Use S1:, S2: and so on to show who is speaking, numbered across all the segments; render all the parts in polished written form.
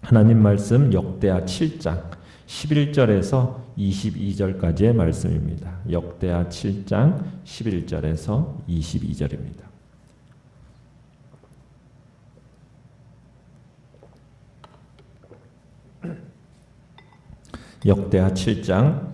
S1: 하나님 말씀 역대하 7장 11절에서 22절까지의 말씀입니다. 역대하 7장 11절에서 22절입니다. 역대하 7장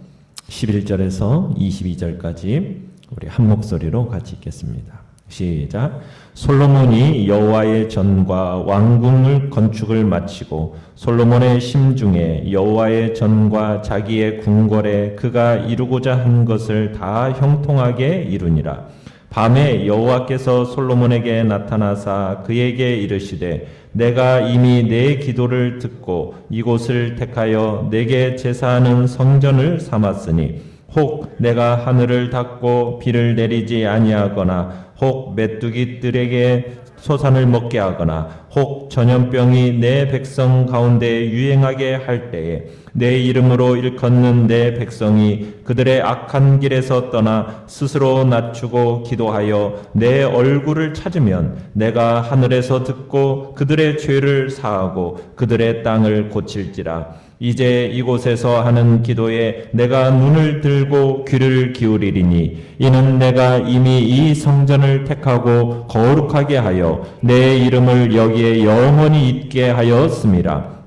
S1: 11절에서 22절까지 우리 한 목소리로 같이 읽겠습니다. 시작. 솔로몬이 여호와의 전과 왕궁을 건축을 마치고 솔로몬의 심중에 여호와의 전과 자기의 궁궐에 그가 이루고자 한 것을 다 형통하게 이루니라. 밤에 여호와께서 솔로몬에게 나타나사 그에게 이르시되 내가 이미 내 기도를 듣고 이곳을 택하여 내게 제사하는 성전을 삼았으니 혹 내가 하늘을 닫고 비를 내리지 아니하거나 혹 메뚜기 뜰에게 소산을 먹게 하거나 혹 전염병이 내 백성 가운데 유행하게 할 때에 내 이름으로 일컫는 내 백성이 그들의 악한 길에서 떠나 스스로 낮추고 기도하여 내 얼굴을 찾으면 내가 하늘에서 듣고 그들의 죄를 사하고 그들의 땅을 고칠지라. 이제 이곳에서 하는 기도에 내가 눈을 들고 귀를 기울이리니 이는 내가 이미 이 성전을 택하고 거룩하게 하여 내 이름을 여기에 영원히 있게 하였음이라.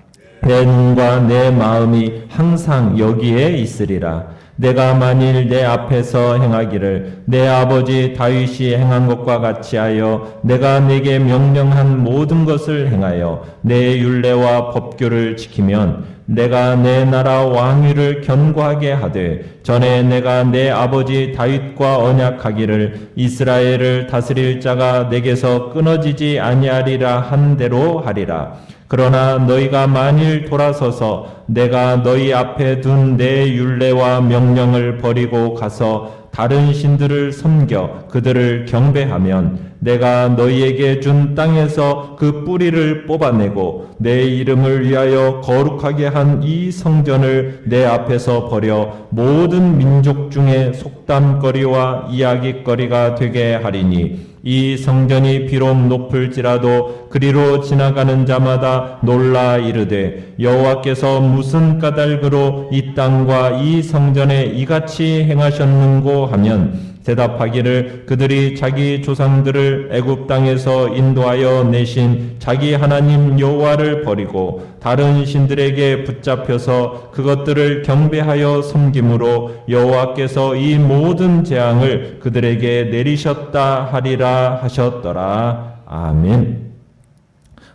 S1: 내 눈과 내 마음이 항상 여기에 있으리라. 내가 만일 내 앞에서 행하기를 내 아버지 다윗이 행한 것과 같이 하여 내가 내게 명령한 모든 것을 행하여 내 율례와 법규를 지키면 내가 내 나라 왕위를 견고하게 하되 전에 내가 내 아버지 다윗과 언약하기를 이스라엘을 다스릴 자가 내게서 끊어지지 아니하리라 한 대로 하리라. 그러나 너희가 만일 돌아서서 내가 너희 앞에 둔 내 율례와 명령을 버리고 가서 다른 신들을 섬겨 그들을 경배하면 내가 너희에게 준 땅에서 그 뿌리를 뽑아내고 내 이름을 위하여 거룩하게 한 이 성전을 내 앞에서 버려 모든 민족 중에 속담거리와 이야기거리가 되게 하리니 이 성전이 비록 높을지라도 그리로 지나가는 자마다 놀라 이르되 여호와께서 무슨 까닭으로 이 땅과 이 성전에 이같이 행하셨는고 하면 대답하기를 그들이 자기 조상들을 애굽 땅에서 인도하여 내신 자기 하나님 여호와를 버리고 다른 신들에게 붙잡혀서 그것들을 경배하여 섬김으로 여호와께서 이 모든 재앙을 그들에게 내리셨다 하리라 하셨더라. 아멘.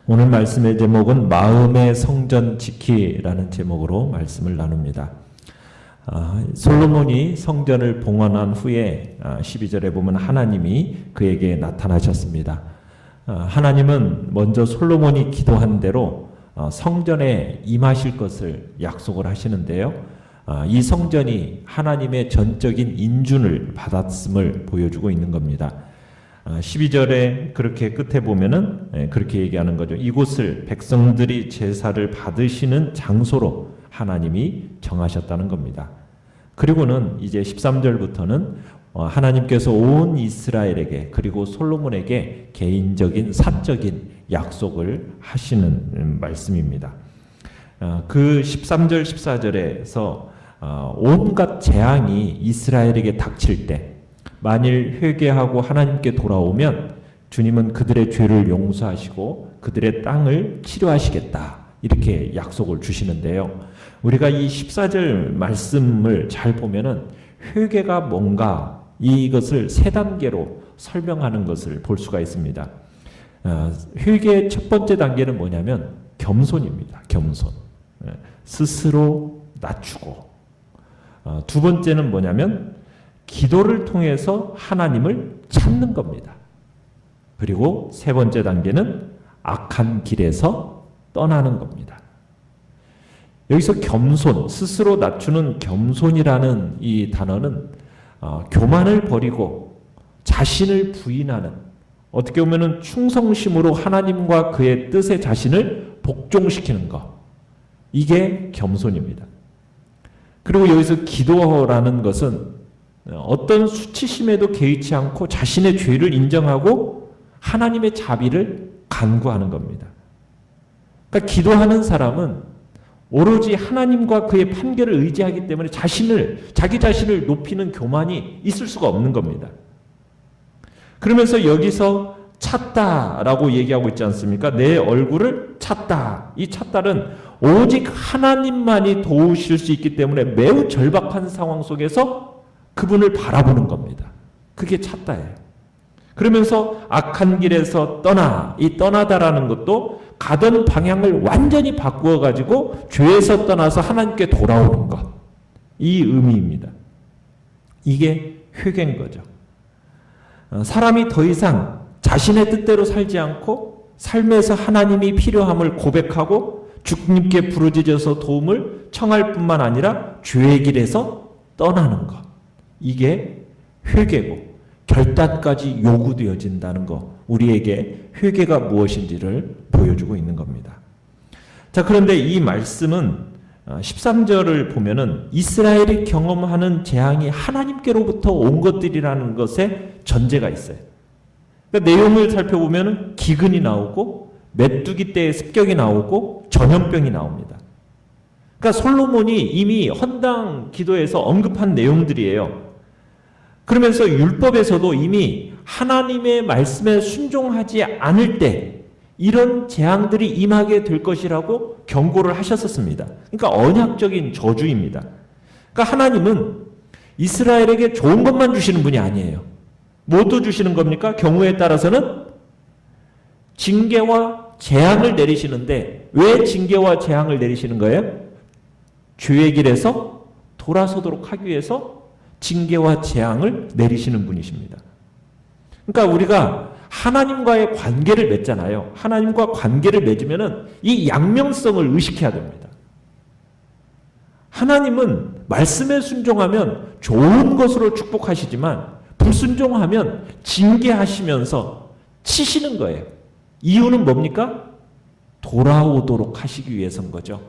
S1: 오늘 말씀의 제목은 마음의 성전 지키라는 제목으로 말씀을 나눕니다. 솔로몬이 성전을 봉헌한 후에 12절에 보면 하나님이 그에게 나타나셨습니다. 하나님은 먼저 솔로몬이 기도한 대로 성전에 임하실 것을 약속을 하시는데요. 이 성전이 하나님의 전적인 인준을 받았음을 보여주고 있는 겁니다. 12절에 그렇게 끝에 보면은 그렇게 얘기하는 거죠. 이곳을 백성들이 제사를 받으시는 장소로 하나님이 정하셨다는 겁니다. 그리고는 이제 13절부터는 하나님께서 온 이스라엘에게 그리고 솔로몬에게 개인적인 사적인 약속을 하시는 말씀입니다. 그 13절 14절에서 온갖 재앙이 이스라엘에게 닥칠 때 만일 회개하고 하나님께 돌아오면 주님은 그들의 죄를 용서하시고 그들의 땅을 치료하시겠다 이렇게 약속을 주시는데요. 우리가 이 14절 말씀을 잘 보면은 회개가 뭔가 이것을 세 단계로 설명하는 것을 볼 수가 있습니다. 회개의 첫 번째 단계는 뭐냐면 겸손입니다. 겸손. 스스로 낮추고. 두 번째는 뭐냐면 기도를 통해서 하나님을 찾는 겁니다. 그리고 세 번째 단계는 악한 길에서 떠나는 겁니다. 여기서 겸손, 스스로 낮추는 겸손이라는 이 단어는 교만을 버리고 자신을 부인하는, 어떻게 보면 충성심으로 하나님과 그의 뜻에 자신을 복종시키는 것, 이게 겸손입니다. 그리고 여기서 기도라는 것은 어떤 수치심에도 개의치 않고 자신의 죄를 인정하고 하나님의 자비를 간구하는 겁니다. 그러니까 기도하는 사람은 오로지 하나님과 그의 판결을 의지하기 때문에 자기 자신을 높이는 교만이 있을 수가 없는 겁니다. 그러면서 여기서 찾다라고 얘기하고 있지 않습니까? 내 얼굴을 찾다. 이 찾다는 오직 하나님만이 도우실 수 있기 때문에 매우 절박한 상황 속에서 그분을 바라보는 겁니다. 그게 찾다예요. 그러면서 악한 길에서 이 떠나다라는 것도 가던 방향을 완전히 바꾸어 가지고 죄에서 떠나서 하나님께 돌아오는 것. 이 의미입니다. 이게 회개인 거죠. 사람이 더 이상 자신의 뜻대로 살지 않고 삶에서 하나님이 필요함을 고백하고 주님께 부르짖어서 도움을 청할 뿐만 아니라 죄의 길에서 떠나는 것. 이게 회개고 결단까지 요구되어진다는 것. 우리에게 회개가 무엇인지를 보여주고 있는 겁니다. 자, 그런데 이 말씀은 13절을 보면은 이스라엘이 경험하는 재앙이 하나님께로부터 온 것들이라는 것에 전제가 있어요. 그러니까 내용을 살펴보면 기근이 나오고 메뚜기 떼의 습격이 나오고 전염병이 나옵니다. 그러니까 솔로몬이 이미 헌당 기도에서 언급한 내용들이에요. 그러면서 율법에서도 이미 하나님의 말씀에 순종하지 않을 때 이런 재앙들이 임하게 될 것이라고 경고를 하셨었습니다. 그러니까 언약적인 저주입니다. 그러니까 하나님은 이스라엘에게 좋은 것만 주시는 분이 아니에요. 뭐도 주시는 겁니까? 경우에 따라서는 징계와 재앙을 내리시는데 왜 징계와 재앙을 내리시는 거예요? 죄의 길에서 돌아서도록 하기 위해서 징계와 재앙을 내리시는 분이십니다. 그러니까 우리가 하나님과의 관계를 맺잖아요. 하나님과 관계를 맺으면은 이 양면성을 의식해야 됩니다. 하나님은 말씀에 순종하면 좋은 것으로 축복하시지만 불순종하면 징계하시면서 치시는 거예요. 이유는 뭡니까? 돌아오도록 하시기 위해서인 거죠.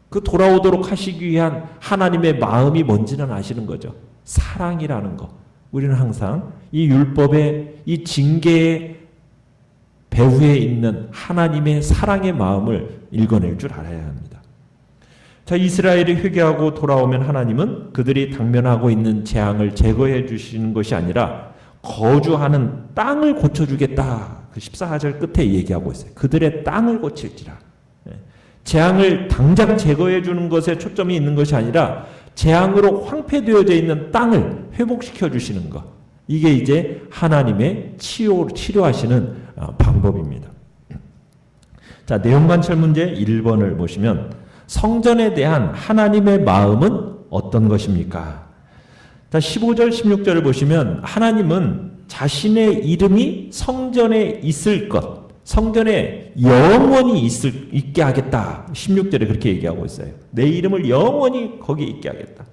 S1: 그 돌아오도록 하시기 위한 하나님의 마음이 뭔지는 아시는 거죠. 사랑이라는 거. 우리는 항상 이 율법의 이 징계의 배후에 있는 하나님의 사랑의 마음을 읽어낼 줄 알아야 합니다. 자, 이스라엘이 회개하고 돌아오면 하나님은 그들이 당면하고 있는 재앙을 제거해 주시는 것이 아니라 거주하는 땅을 고쳐주겠다. 그 14절 끝에 얘기하고 있어요. 그들의 땅을 고칠지라. 재앙을 당장 제거해 주는 것에 초점이 있는 것이 아니라 재앙으로 황폐되어져 있는 땅을 회복시켜 주시는 것. 이게 이제 하나님의 치료하시는 방법입니다. 자, 내용관찰 문제 1번을 보시면 성전에 대한 하나님의 마음은 어떤 것입니까? 자, 15절, 16절을 보시면 하나님은 자신의 이름이 성전에 있을 것, 성전에 영원히 있게 하겠다. 16절에 그렇게 얘기하고 있어요. 내 이름을 영원히 거기에 있게 하겠다.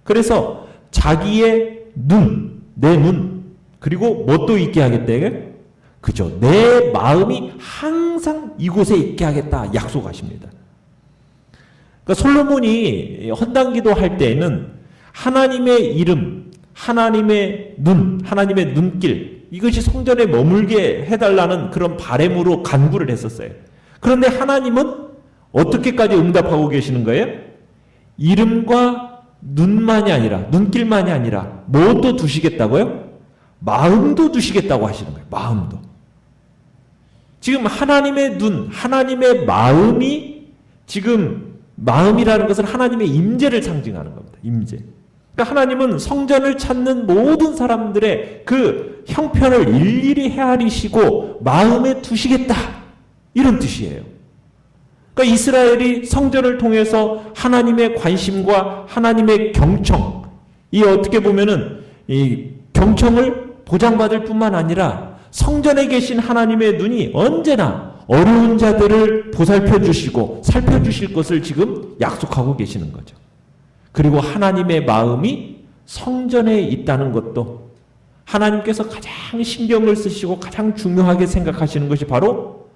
S1: 그래서 자기의 눈, 내 눈, 그리고 뭣도 있게 하겠대? 그죠. 내 마음이 항상 이곳에 있게 하겠다. 약속하십니다. 그러니까 솔로몬이 헌당기도 할 때에는 하나님의 이름, 하나님의 눈, 하나님의 눈길, 이것이 성전에 머물게 해달라는 그런 바람으로 간구를 했었어요. 그런데 하나님은 어떻게까지 응답하고 계시는 거예요? 이름과 눈만이 아니라, 눈길만이 아니라 뭐도 두시겠다고요? 마음도 두시겠다고 하시는 거예요. 마음도. 지금 하나님의 눈, 하나님의 마음이 지금 마음이라는 것은 하나님의 임재를 상징하는 겁니다. 임재. 그러니까 하나님은 성전을 찾는 모든 사람들의 그 형편을 일일이 헤아리시고 마음에 두시겠다. 이런 뜻이에요. 그러니까 이스라엘이 성전을 통해서 하나님의 관심과 하나님의 경청, 이 어떻게 보면은 이 경청을 보장받을 뿐만 아니라 성전에 계신 하나님의 눈이 언제나 어려운 자들을 보살펴 주시고 살펴 주실 것을 지금 약속하고 계시는 거죠. 그리고 하나님의 마음이 성전에 있다는 것도 하나님께서 가장 신경을 쓰시고 가장 중요하게 생각하시는 것이 바로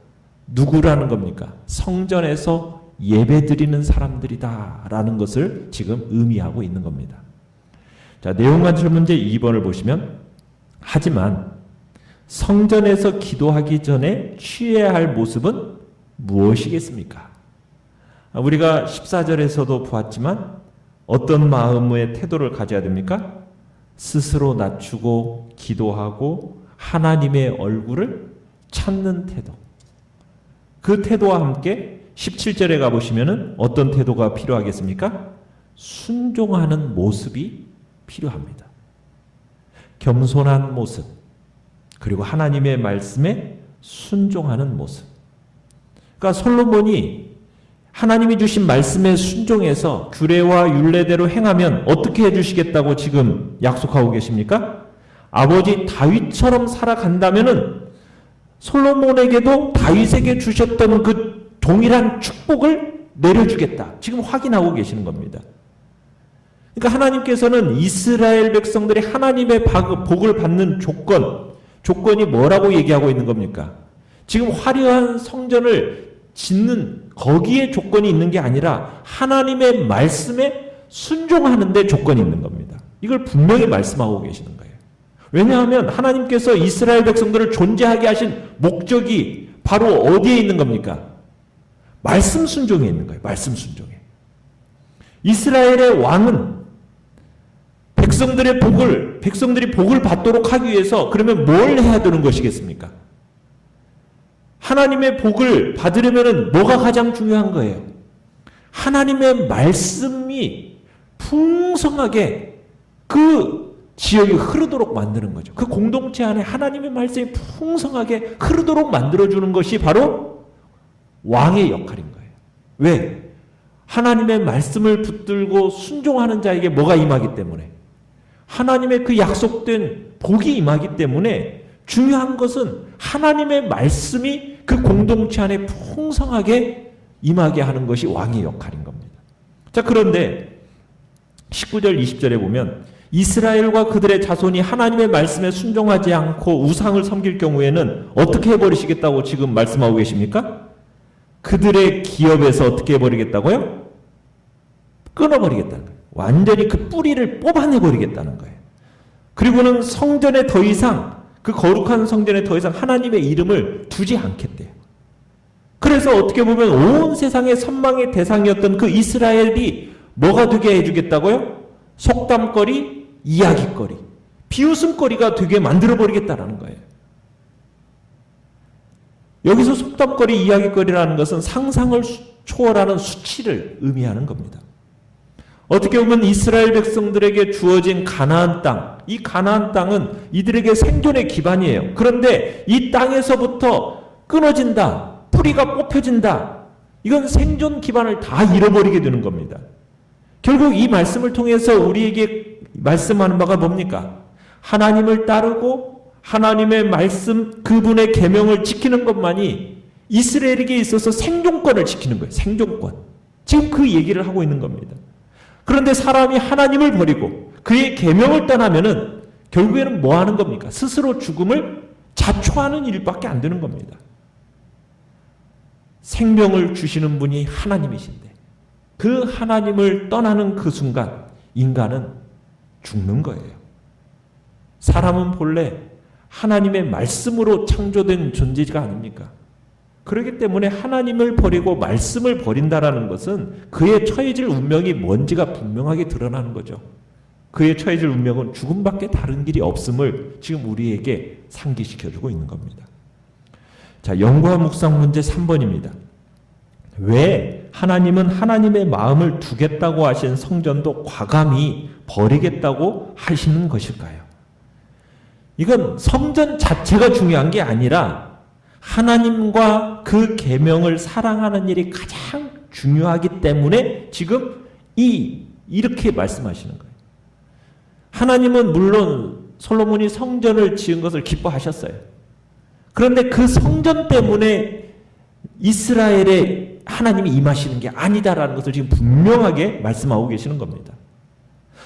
S1: 누구라는 겁니까? 성전에서 예배드리는 사람들이다라는 것을 지금 의미하고 있는 겁니다. 자, 내용관찰 문제 2번을 보시면 하지만 성전에서 기도하기 전에 취해야 할 모습은 무엇이겠습니까? 우리가 14절에서도 보았지만 어떤 마음의 태도를 가져야 됩니까? 스스로 낮추고 기도하고 하나님의 얼굴을 찾는 태도. 그 태도와 함께 17절에 가보시면은 어떤 태도가 필요하겠습니까? 순종하는 모습이 필요합니다. 겸손한 모습, 그리고 하나님의 말씀에 순종하는 모습. 그러니까 솔로몬이 하나님이 주신 말씀에 순종해서 규례와 율례대로 행하면 어떻게 해주시겠다고 지금 약속하고 계십니까? 아버지 다윗처럼 살아간다면은 솔로몬에게도 다윗에게 주셨던 그 동일한 축복을 내려주겠다. 지금 확인하고 계시는 겁니다. 그러니까 하나님께서는 이스라엘 백성들이 하나님의 복을 받는 조건이 뭐라고 얘기하고 있는 겁니까? 지금 화려한 성전을 짓는 거기에 조건이 있는 게 아니라 하나님의 말씀에 순종하는 데 조건이 있는 겁니다. 이걸 분명히 말씀하고 계시는 거예요. 왜냐하면 하나님께서 이스라엘 백성들을 존재하게 하신 목적이 바로 어디에 있는 겁니까? 말씀 순종에 있는 거예요. 말씀 순종에. 이스라엘의 왕은 백성들이 복을 받도록 하기 위해서 그러면 뭘 해야 되는 것이겠습니까? 하나님의 복을 받으려면 뭐가 가장 중요한 거예요? 하나님의 말씀이 풍성하게 그 지역이 흐르도록 만드는 거죠. 그 공동체 안에 하나님의 말씀이 풍성하게 흐르도록 만들어주는 것이 바로 왕의 역할인 거예요. 왜? 하나님의 말씀을 붙들고 순종하는 자에게 뭐가 임하기 때문에, 하나님의 그 약속된 복이 임하기 때문에 중요한 것은 하나님의 말씀이 그 공동체 안에 풍성하게 임하게 하는 것이 왕의 역할인 겁니다. 자, 그런데 19절 20절에 보면 이스라엘과 그들의 자손이 하나님의 말씀에 순종하지 않고 우상을 섬길 경우에는 어떻게 해버리시겠다고 지금 말씀하고 계십니까? 그들의 기업에서 어떻게 해버리겠다고요? 끊어버리겠다는 거예요. 완전히 그 뿌리를 뽑아내버리겠다는 거예요. 그리고는 성전에 더 이상, 그 거룩한 성전에 더 이상 하나님의 이름을 두지 않겠대요. 그래서 어떻게 보면 온 세상의 선망의 대상이었던 그 이스라엘이 뭐가 되게 해주겠다고요? 속담거리, 이야기거리, 비웃음거리가 되게 만들어버리겠다는 거예요. 여기서 속담거리, 이야기거리라는 것은 상상을 초월하는 수치를 의미하는 겁니다. 어떻게 보면 이스라엘 백성들에게 주어진 가나안 땅, 이 가나안 땅은 이들에게 생존의 기반이에요. 그런데 이 땅에서부터 끊어진다, 뿌리가 뽑혀진다, 이건 생존 기반을 다 잃어버리게 되는 겁니다. 결국 이 말씀을 통해서 우리에게 말씀하는 바가 뭡니까? 하나님을 따르고 하나님의 말씀, 그분의 계명을 지키는 것만이 이스라엘에게 있어서 생존권을 지키는 거예요. 생존권. 지금 그 얘기를 하고 있는 겁니다. 그런데 사람이 하나님을 버리고 그의 계명을 떠나면은 결국에는 뭐 하는 겁니까? 스스로 죽음을 자초하는 일밖에 안 되는 겁니다. 생명을 주시는 분이 하나님이신데 그 하나님을 떠나는 그 순간 인간은 죽는 거예요. 사람은 본래 하나님의 말씀으로 창조된 존재가 아닙니까? 그렇기 때문에 하나님을 버리고 말씀을 버린다라는 것은 그의 처해질 운명이 뭔지가 분명하게 드러나는 거죠. 그의 처해질 운명은 죽음밖에 다른 길이 없음을 지금 우리에게 상기시켜주고 있는 겁니다. 자, 연구와 묵상 문제 3번입니다. 왜 하나님은 하나님의 마음을 두겠다고 하신 성전도 과감히 버리겠다고 하시는 것일까요? 이건 성전 자체가 중요한 게 아니라 하나님과 그 계명을 사랑하는 일이 가장 중요하기 때문에 지금 이렇게 말씀하시는 거예요. 하나님은 물론 솔로몬이 성전을 지은 것을 기뻐하셨어요. 그런데 그 성전 때문에 이스라엘에 하나님이 임하시는 게 아니다라는 것을 지금 분명하게 말씀하고 계시는 겁니다.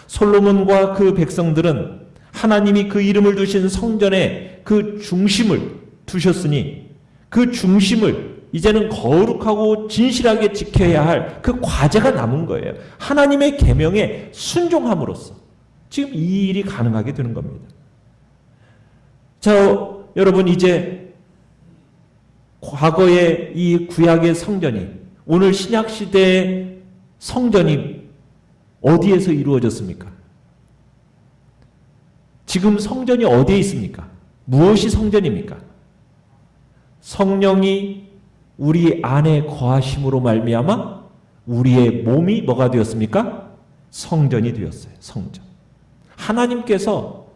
S1: 솔로몬과 그 백성들은 하나님이 그 이름을 두신 성전에 그 중심을 두셨으니 그 중심을 이제는 거룩하고 진실하게 지켜야 할 그 과제가 남은 거예요. 하나님의 계명에 순종함으로써 지금 이 일이 가능하게 되는 겁니다. 자, 여러분 이제 과거의 이 구약의 성전이 오늘 신약 시대의 성전이 어디에서 이루어졌습니까? 지금 성전이 어디에 있습니까? 무엇이 성전입니까? 성령이 우리 안에 거하심으로 말미암아 우리의 몸이 뭐가 되었습니까? 성전이 되었어요. 성전. 하나님께서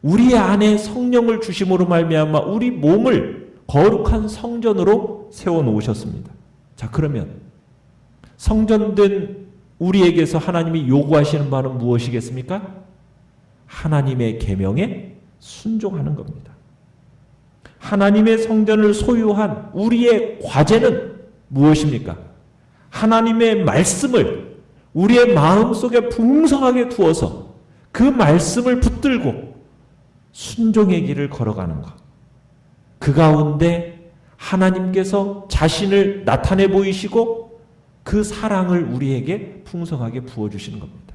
S1: 우리 안에 성령을 주심으로 말미암아 우리 몸을 거룩한 성전으로 세워 놓으셨습니다. 자, 그러면 성전된 우리에게서 하나님이 요구하시는 바는 무엇이겠습니까? 하나님의 계명에 순종하는 겁니다. 하나님의 성전을 소유한 우리의 과제는 무엇입니까? 하나님의 말씀을 우리의 마음속에 풍성하게 두어서 그 말씀을 붙들고 순종의 길을 걸어가는 것. 그 가운데 하나님께서 자신을 나타내 보이시고 그 사랑을 우리에게 풍성하게 부어주시는 겁니다.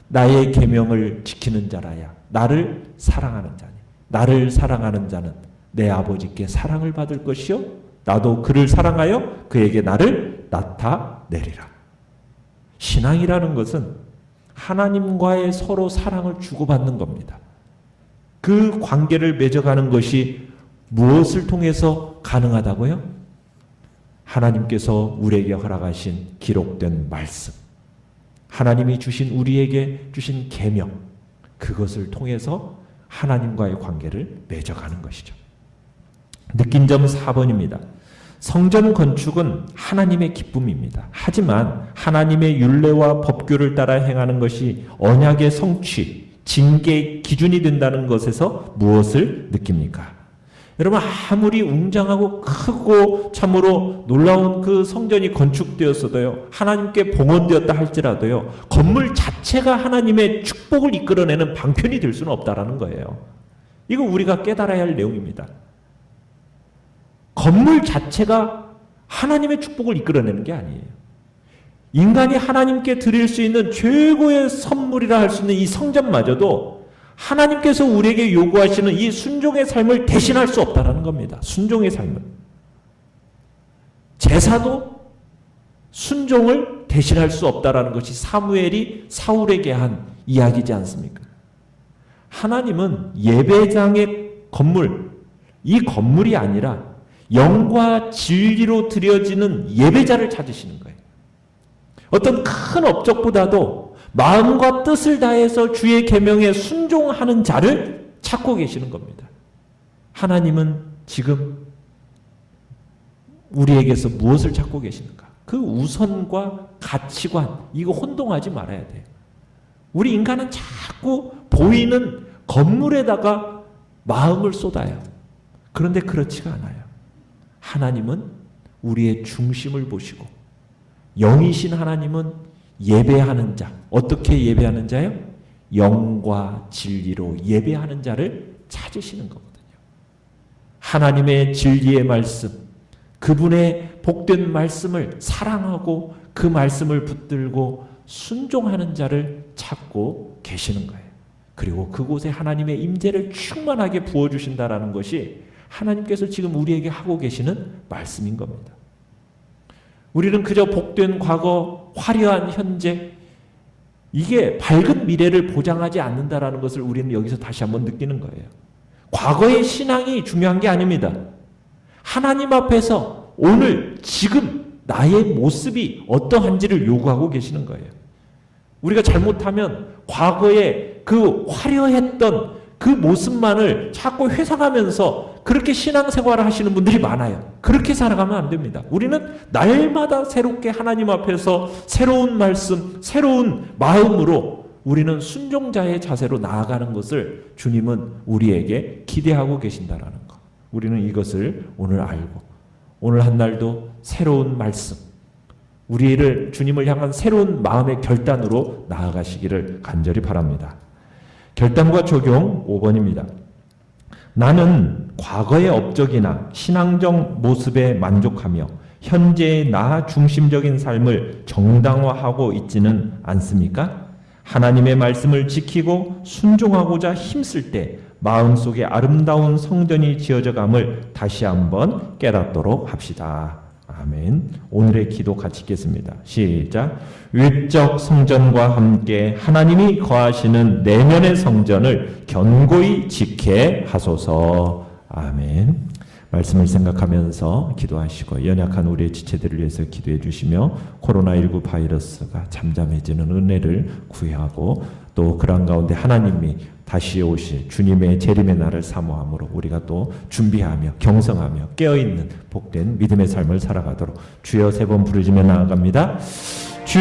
S1: 나의 계명을 지키는 자라야 나를 사랑하는 자니 나를 사랑하는 자는 내 아버지께 사랑을 받을 것이요 나도 그를 사랑하여 그에게 나를 나타내리라. 신앙이라는 것은 하나님과의 서로 사랑을 주고받는 겁니다. 그 관계를 맺어가는 것이 무엇을 통해서 가능하다고요? 하나님께서 우리에게 허락하신 기록된 말씀, 하나님이 주신 우리에게 주신 계명, 그것을 통해서 하나님과의 관계를 맺어가는 것이죠. 느낀 점 4번입니다. 성전 건축은 하나님의 기쁨입니다. 하지만 하나님의 율례와 법규를 따라 행하는 것이 언약의 성취, 징계의 기준이 된다는 것에서 무엇을 느낍니까? 여러분, 아무리 웅장하고 크고 참으로 놀라운 그 성전이 건축되었어도요, 하나님께 봉헌되었다 할지라도요, 건물 자체가 하나님의 축복을 이끌어내는 방편이 될 수는 없다라는 거예요. 이거 우리가 깨달아야 할 내용입니다. 건물 자체가 하나님의 축복을 이끌어내는 게 아니에요. 인간이 하나님께 드릴 수 있는 최고의 선물이라 할 수 있는 이 성전마저도 하나님께서 우리에게 요구하시는 이 순종의 삶을 대신할 수 없다는 겁니다. 순종의 삶을. 제사도 순종을 대신할 수 없다는 것이 사무엘이 사울에게 한 이야기지 않습니까? 하나님은 예배장의 건물, 이 건물이 아니라 영과 진리로 드려지는 예배자를 찾으시는 거예요. 어떤 큰 업적보다도 마음과 뜻을 다해서 주의 계명에 순종하는 자를 찾고 계시는 겁니다. 하나님은 지금 우리에게서 무엇을 찾고 계시는가? 그 우선과 가치관, 이거 혼동하지 말아야 돼요. 우리 인간은 자꾸 보이는 건물에다가 마음을 쏟아요. 그런데 그렇지가 않아요. 하나님은 우리의 중심을 보시고 영이신 하나님은 예배하는 자, 어떻게 예배하는 자요? 영과 진리로 예배하는 자를 찾으시는 거거든요. 하나님의 진리의 말씀, 그분의 복된 말씀을 사랑하고 그 말씀을 붙들고 순종하는 자를 찾고 계시는 거예요. 그리고 그곳에 하나님의 임재를 충만하게 부어주신다라는 것이 하나님께서 지금 우리에게 하고 계시는 말씀인 겁니다. 우리는 그저 복된 과거, 화려한 현재, 이게 밝은 미래를 보장하지 않는다라는 것을 우리는 여기서 다시 한번 느끼는 거예요. 과거의 신앙이 중요한 게 아닙니다. 하나님 앞에서 오늘, 지금 나의 모습이 어떠한지를 요구하고 계시는 거예요. 우리가 잘못하면 과거에 그 화려했던 그 모습만을 자꾸 회상하면서 그렇게 신앙생활을 하시는 분들이 많아요. 그렇게 살아가면 안 됩니다. 우리는 날마다 새롭게 하나님 앞에서 새로운 말씀, 새로운 마음으로 우리는 순종자의 자세로 나아가는 것을 주님은 우리에게 기대하고 계신다라는 것. 우리는 이것을 오늘 알고 오늘 한 날도 새로운 말씀, 우리를 주님을 향한 새로운 마음의 결단으로 나아가시기를 간절히 바랍니다. 결단과 적용 5번입니다. 나는 과거의 업적이나 신앙적 모습에 만족하며 현재의 나 중심적인 삶을 정당화하고 있지는 않습니까? 하나님의 말씀을 지키고 순종하고자 힘쓸 때 마음속에 아름다운 성전이 지어져감을 다시 한번 깨닫도록 합시다. 아멘. 오늘의 기도 같이 읽겠습니다. 시작. 외적 성전과 함께 하나님이 거하시는 내면의 성전을 견고히 지켜 하소서. 아멘. 말씀을 생각하면서 기도하시고 연약한 우리의 지체들을 위해서 기도해 주시며 코로나19 바이러스가 잠잠해지는 은혜를 구하고 또 그런 가운데 하나님이 다시 오실 주님의 재림의 날을 사모함으로 우리가 또 준비하며 경성하며 깨어있는 복된 믿음의 삶을 살아가도록 주여 3번 부르짖며 나아갑니다. 주